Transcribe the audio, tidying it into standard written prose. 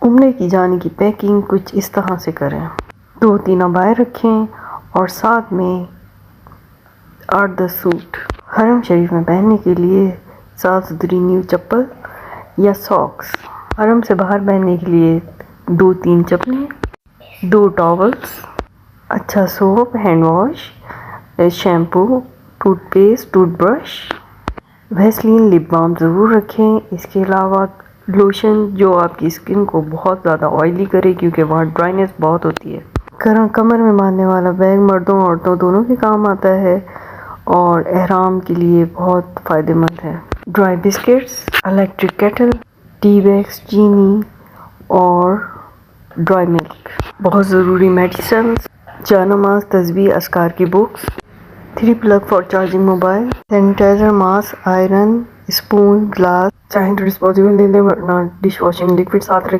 عمرے کی جانے کی پیکنگ کچھ اس طرح سے کریں: 2-3 عبائے رکھیں اور ساتھ میں 8-10 سوٹ۔ حرم شریف میں پہننے کے لیے صاف ستھری نیو چپل یا ساکس۔ حرم سے باہر پہننے کے لیے 2-3 چپلیں، 2 ٹاولز، اچھا soap, hand wash, shampoo, toothpaste, toothbrush, Vaseline, lip balm ضرور رکھیں۔ اس کے علاوہ لوشن جو آپ کی اسکن کو بہت زیادہ آئلی کرے، کیونکہ وہاں ڈرائنیس بہت ہوتی ہے۔ کمر میں باندھنے والا بیگ مردوں اور عورتوں دونوں کے کام آتا ہے اور احرام کے لیے بہت فائدہ مند ہے۔ Dry biscuits, electric kettle, tea bags, چینی اور ڈرائی ملک، بہت ضروری میڈیسنز، جا نماز، تسبیح، اذکار کی books, 3 plug for charging mobile, sanitiser, mask, iron, spoon, glass, چاہیں تو ڈسپوزیبل لے لیں ورنہ ڈش واشنگ لکوڈ ساتھ رکھیں۔